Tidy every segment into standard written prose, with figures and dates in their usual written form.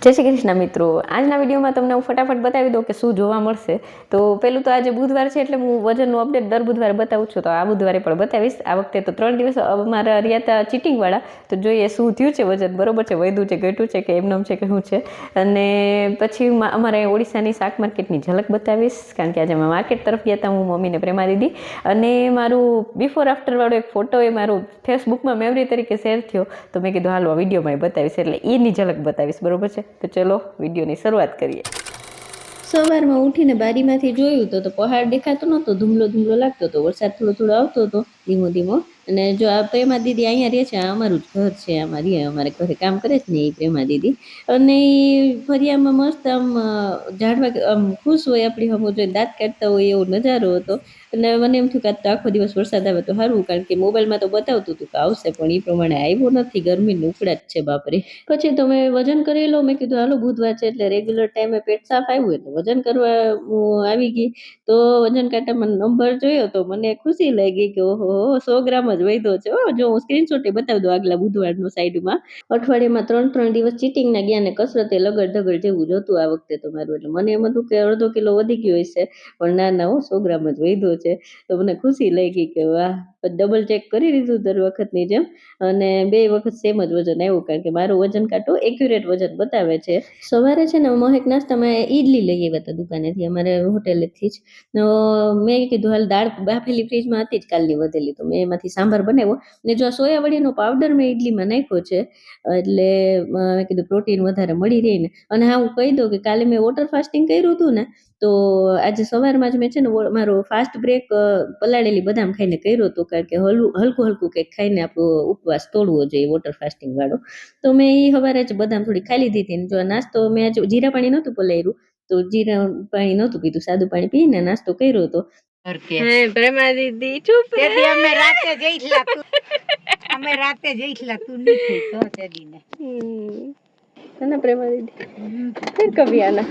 જય શ્રી કૃષ્ણ મિત્રો, આજના વિડીયોમાં તમને હું ફટાફટ બતાવી દઉં કે શું જોવા મળશે. તો પહેલું તો આજે બુધવાર છે એટલે હું વજનનું અપડેટ દર બુધવારે બતાવું છું. તો આ બુધવારે પણ બતાવીશ. આ વખતે તો 3 દિવસ અમારા રહ્યા હતા ચીટિંગવાળા. તો જોઈએ શું થયું છે વજન, બરોબર છે, વધ્યું છે, ઘટ્યું છે કે એમનેમ છે કે શું છે. અને પછી અમારે ઓડિશાની શાક માર્કેટની ઝલક બતાવીશ, કારણ કે આજે અમે માર્કેટ તરફ ગયા હતા, હું મમ્મીને પ્રેમા દીદી. અને મારું બિફોર આફ્ટરવાળો એક ફોટો એ મારું ફેસબુકમાં મેમરી તરીકે શેર થયો. તો મેં કીધું હાલો આ વિડીયોમાં બતાવીશ, એટલે એની ઝલક બતાવીશ, બરોબર છે. તો ચલો વિડીયોની શરૂઆત કરીએ. સવારમાં ઉઠીને બારીમાંથી જોયું તો પહાડ દેખાતો નહોતો, ધૂમલો ધૂમલો લાગતો હતો, વરસાદ થોડો થોડો આવતો હતો ધીમો ધીમો. અને જો આ પ્રેમા દીદી અહીંયા રહે છે, આ અમારું જ ઘર છે, આમાં રહે, અમારે ઘરે કામ કરે છે ને એ પ્રેમા દીદી. અને એ ફરિયામાં મસ્ત આમ ઝાડવા આમ ખુશ હોય આપણી હમો જોઈને દાંત કાઢતા હોય એવો નજારો હતો. અને મને એમ થયું કે તો આખો દિવસ વરસાદ આવે તો સારું, કારણ કે મોબાઈલમાં તો બતાવતું હતું કે આવશે, પણ એ પ્રમાણે આવ્યો નથી. ગરમીની ઉકળાટ છે બાપરે. પછી તો મેં વજન કરી લો, મેં કીધું હાલો બુધવાર છે એટલે રેગ્યુલર ટાઈમે પેટ સાફ આવ્યું એટલે વજન કરવા હું આવી ગઈ. તો વજન કાંટામાં નંબર જોયો તો મને ખુશી લાગી કે ઓહો 100 ગ્રામ જ વધ્યો છે. જો હું સ્ક્રીનશોટ બતાવી દઉં આગલા બુધવારનો સાઈડમાં. અઠવાડિયામાં 3 દિવસ ચીટિંગના ગયા ને કસરતે લગડ ધગડ જેવું જ હતું આ વખતે તો મારું. એટલે મને એમ હતું કે અડધો કિલો વધી ગયો હશે, પણ ના 100 ગ્રામ જ વધ્યો છે. તો મને ખુશી લાગી કે વાહ. ડબલ ચેક કરી દીધું દર વખતની જેમ, અને 2 વખત સેમ જ વજન આવ્યું, કારણ કે મારો વજન કાંટો એક્યુરેટ વજન બતાવે છે. સવારે છે ને મહેક નાસ્તામાં ઈડલી લઈ આવ્યા હતા દુકાનેથી, અમારે હોટેલેથી જ. મેં કીધું હાલ દાળ બાફેલી ફ્રીજમાં હતી જ કાલની વધેલી, તો મેં એમાંથી સાંભાર બનાવ્યો. ને જો સોયાવડીનો પાવડર મેં ઈડલીમાં નાખ્યો છે, એટલે મેં કીધું પ્રોટીન વધારે મળી રહે ને. અને હા હું કહી દઉં કે કાલે મેં વોટર ફાસ્ટિંગ કર્યું હતું ને, તો આજે સવારમાં જ મેં છે ને મારો ફાસ્ટ બ્રેક પલાળેલી બદામ ખાઈને કર્યો હતો, કારણ કે હલકું હલકું કંઈક ખાઈને આપણો ઉપવાસ તોડવો જોઈએ વોટર ફાસ્ટિંગ વાળો. તો મેં એ સવારે જ બદામ થોડી ખાઈ લીધી હતી. જો નાસ્તો મેં આજે જીરા પાણી નહોતું પલાળ્યું, તો જીરા પાણી નહોતું પીધું, સાદું પાણી પીને નાસ્તો કર્યો હતો. પ્રેમા દીદી ચૂપ રે. અમે રાતે જઈશલા તું નહીં થઈ તો તેદીને ના પ્રેમા દીદી ફિર કભી આના.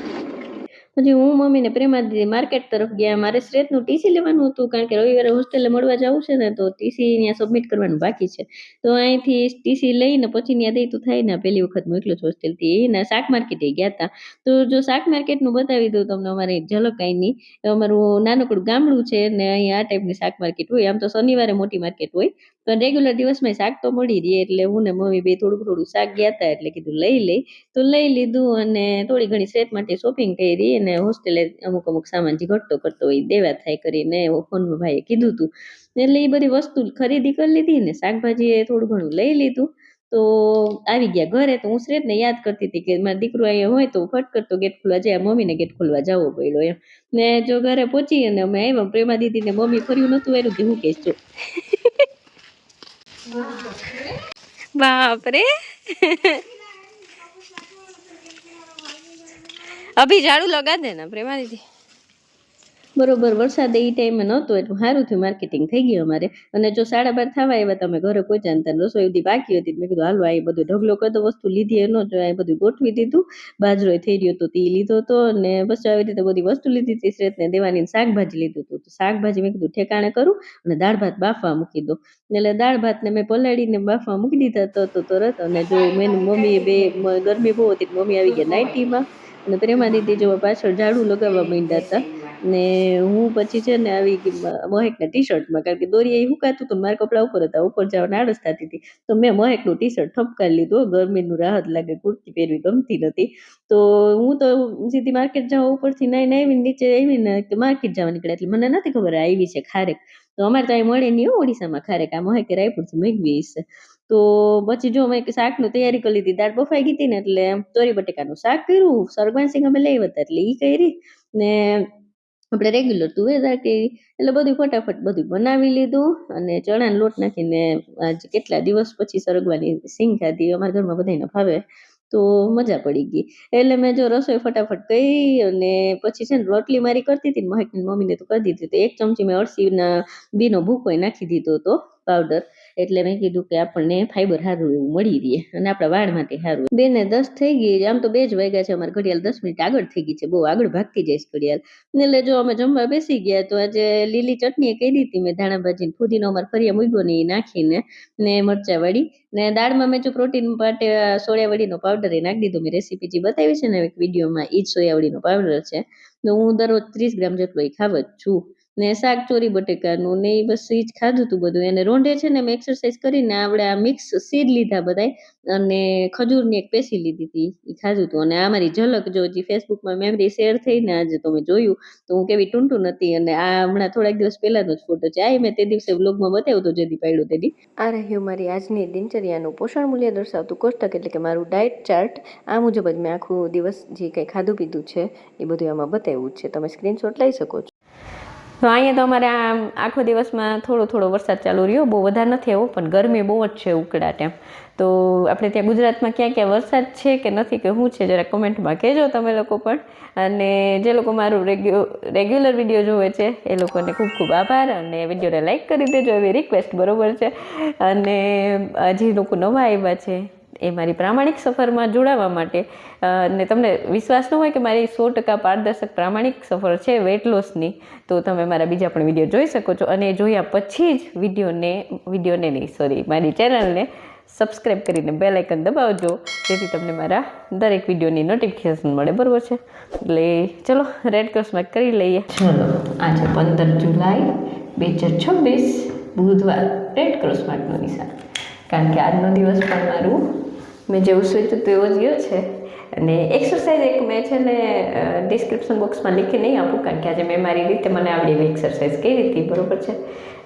પછી હું મમ્મીને પ્રેમા દીદી માર્કેટ તરફ ગયા. મારે શ્રેતનું ટીસી લેવાનું હતું, કારણ કે રવિવારે હોસ્ટેલે મળવા જવું છે ને, તો ટીસી ત્યાં સબમિટ કરવાનું બાકી છે. તો અહીંથી ટીસી લઈને પછી ત્યાં દઈ તો થાય ને, પહેલી વખત મોકલ્યો છે હોસ્ટેલથી. એના શાક માર્કેટે ગયા હતા. તો જો શાક માર્કેટનું બતાવી દઉં તમને, અમારી ઝલક અહીંની. અમારું નાનકડું ગામડું છે ને અહીંયા આ ટાઈપની શાક માર્કેટ હોય. આમ તો શનિવારે મોટી માર્કેટ હોય, પણ રેગ્યુલર દિવસમાં શાક તો મળી રહે. એટલે હું ને મમ્મી બે થોડું શાક ગયા હતા, એટલે કીધું લઈ લઈ. તો લઈ લીધું અને થોડી ઘણી શ્રેત માટે શોપિંગ કરી, અને હોસ્ટેલે અમુક સામાન જે ઘટતો કરતો હોય દેવા થાય કરીને ફોનમાં ભાઈએ કીધું હતું. એટલે એ બધી વસ્તુ ખરીદી કરી લીધી ને શાકભાજી એ થોડું ઘણું લઈ લીધું. તો આવી ગયા ઘરે. તો હું શ્રેતને યાદ કરતી હતી કે મારો દીકરો અહીંયા હોય તો ફટ કરતો ગેટ ખોલવા જાય, મમ્મીને ગેટ ખોલવા જવો પડ્યો એમ. ને જો ઘરે પહોંચી અને અમે આવ્યા, પ્રેમા દીદીને મમ્મી ફર્યું નતું આવ્યું કે હું કહીશ જો बाप रे अभी झाड़ू लगा देना प्रेमा दीदी. બરોબર વરસાદ એ ટાઈમે નહોતો, એટલું સારું થયું માર્કેટિંગ થઈ ગયું અમારે. અને જો 12:30 થવા આવ્યા તમે ઘરે પહોંચ્યા, રસોઈ બધી બાકી હતી. મેં કીધું હાલો આ બધું ઢગલો કરતો વસ્તુ લીધી એ ન જો આ બધું ગોઠવી દીધું. બાજરો થઈ રહ્યો હતો તે લીધો હતો, અને બસ આવી રીતે બધી વસ્તુ લીધી હતી. શ્રેતને દેવાની શાકભાજી લીધું હતું. તો શાકભાજી મેં કીધું ઠેકાણે કરું અને દાળ ભાત બાફવા મૂકી દો. એટલે દાળ ભાતને મેં પલાળીને બાફવા મૂકી દીધા તો તરત. અને જો મેં મમ્મી બે ગરમી બહુ હતી, મમ્મી આવી ગયા નાઇટીમાં, અને પ્રેમા દીદી જો પાછળ ઝાડુ લગાવવા માંડ્યા હતા. ને હું પછી છે ને આવી મહેકના ટી શર્ટમાં, કારણ કે દોરી હુકાતું હતું, મારા કપડા ઉપર હતા, ઉપર જવાની આળસ થતી હતી. તો મેં મહેકનું ટી શર્ટ ઠપકારી લીધું. ગરમીનું રાહત લાગે, કુર્તી પહેરવી ગમતી નથી. તો હું તો સીધી માર્કેટ જવા ઉપરથી નાઈને આવીને નીચે આવીને માર્કેટ જવા નીકળ્યા. એટલે મને નથી ખબર આવી છે ખારેક. તો અમારે તો અહીં મળે નહીં ઓડિશામાં ખારેક, આ મહેકે રાયપુરથી મેળવી છે. તો પછી જો મેં શાકની તૈયારી કરી લીધી. દાળ બફાઈ ગઈ હતી ને એટલે તોરી બટેકાનું શાક કર્યું. સરગવાન અમે લઈ હતા એટલે એ કરી ને આપણે રેગ્યુલર તુવેર દાળ કરી. એટલે બધું ફટાફટ બધું બનાવી લીધું. અને ચણાનો લોટ નાખીને આજ કેટલા દિવસ પછી સરગવાની સિંગ ખાધી. અમારા ઘરમાં બધાને ભાવે, તો મજા પડી ગઈ. એટલે મેં જો રસોઈ ફટાફટ કરી, અને પછી છે ને રોટલી મારી કરતી હતી ને મહેકની મમ્મીને તો કરી દીધી. તો 1 ચમચી મેં અળસીના બીનો ભૂકો નાખી દીધો હતો પાવડર. એટલે મેં કીધું કે આપણને ફાઈબર સારું એવું મળી રહે અને આપણા વાળ માટે સારું. 2:10 થઈ ગઈ, આમ તો 2 જ વાગ્યા છે, અમારી ઘડિયાળ 10 મિનિટ આગળ થઈ ગઈ છે, બહુ આગળ ભાગતી જઈશ ઘડિયાળ. ને એટલે જો અમે જમવા બેસી ગયા તો આજે લીલી ચટણી કહી દીધી મેં, ધાણા ભાજી ફુદીનો અમારે ફરિયા મૂક્યો ને એ નાખીને ને મરચા વાળી ને દાળમાં મેં જો પ્રોટીન માટે સોયાવડીનો પાવડર એ નાખી દીધો. મેં રેસીપી જે બતાવી છે ને એક વિડીયોમાં, એ જ સોયાવડીનો પાવડર છે. તો હું દરરોજ 30 ગ્રામ જેટલો એ ખાવ જ છું. ને શાક ચોરી બટેકાનું ને એ બસ એ જ ખાધું હતું બધું. એને રોંઢે છે ને મેં એક્સરસાઇઝ કરીને આપણે આ મિક્સ સીડ લીધા બધાય અને ખજૂરની એક પેસી લીધી હતી, એ ખાધું હતું. અને આ મારી ઝલક જો હજી ફેસબુકમાં મેમરી શેર થઈને આજે તો મેં જોયું તો હું કેવી ટૂંટું નથી. અને આ હમણાં થોડાક દિવસ પહેલાનો જ ફોટો છે, આ મેં તે દિવસે વ્લોગમાં બતાવ્યો હતો જેથી પાડ્યો તેની. આ રહ્યું મારી આજની દિનચર્યાનું પોષણ મૂલ્ય દર્શાવતું કોષ્ટક, એટલે કે મારું ડાયટ ચાર્ટ. આ મુજબ જ મેં આખું દિવસ જે કંઈ ખાધું પીધું છે એ બધું આમાં બતાવ્યું છે, તમે સ્ક્રીનશોટ લઈ શકો છો. તો અહીંયા તો અમારે આખો દિવસમાં થોડો વરસાદ ચાલુ રહ્યો, બહુ વધારે નથી આવ્યો પણ ગરમી બહુ જ છે ઉકળાટ એમ. તો આપણે ત્યાં ગુજરાતમાં ક્યાં વરસાદ છે કે નથી કે શું છે જરા કમેન્ટમાં કહેજો તમે લોકો પણ. અને જે લોકો મારું રેગ્યુલર વિડીયો જોવે છે એ લોકોને ખૂબ ખૂબ આભાર, અને વિડીયોને લાઇક કરી દેજો એવી રિક્વેસ્ટ, બરાબર છે. અને જે લોકો નવા આવ્યા છે એ મારી પ્રામાણિક સફરમાં જોડાવા માટે, અને તમને વિશ્વાસ ન હોય કે મારી 100% પારદર્શક પ્રામાણિક સફર છે વેટ લોસની, તો તમે મારા બીજા પણ વિડીયો જોઈ શકો છો. અને જોયા પછી જ વિડીયોને નહીં સોરી મારી ચેનલને સબસ્ક્રાઈબ કરીને બેલ આઇકન દબાવજો, જેથી તમને મારા દરેક વિડીયોની નોટિફિકેશન મળે, બરાબર છે. એટલે ચલો રેડ ક્રોસ માર્ક કરી લઈએ. ચલો આજે 15 જુલાઈ 2026 બુધવાર, રેડ ક્રોસ માર્કનું નિશાન, કારણ કે આજનો દિવસ પણ મારું મેં જેવું સોચ્યું તેવો જ ગયો છે. અને એક્સરસાઇઝ એક મેં છે ને ડિસ્ક્રિપ્શન બોક્સમાં લીખી નહીં આપું, કારણ કે આજે મેં મારી રીતે મને આવડી એવી એક્સરસાઇઝ કરી હતી, બરાબર છે.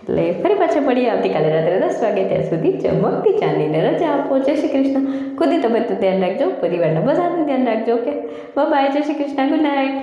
એટલે ફરી પાછા મળીએ આવતીકાલે રાત્રે 10 વાગે. ત્યાં સુધી ચમકતી ચાંદીને રજા આપો. જય શ્રી કૃષ્ણ. ખુદની તબિયતનું ધ્યાન રાખજો, પરિવારના બધાનું ધ્યાન રાખજો. ઓકે, બાય, જય શ્રી કૃષ્ણ, ગુડ નાઇટ.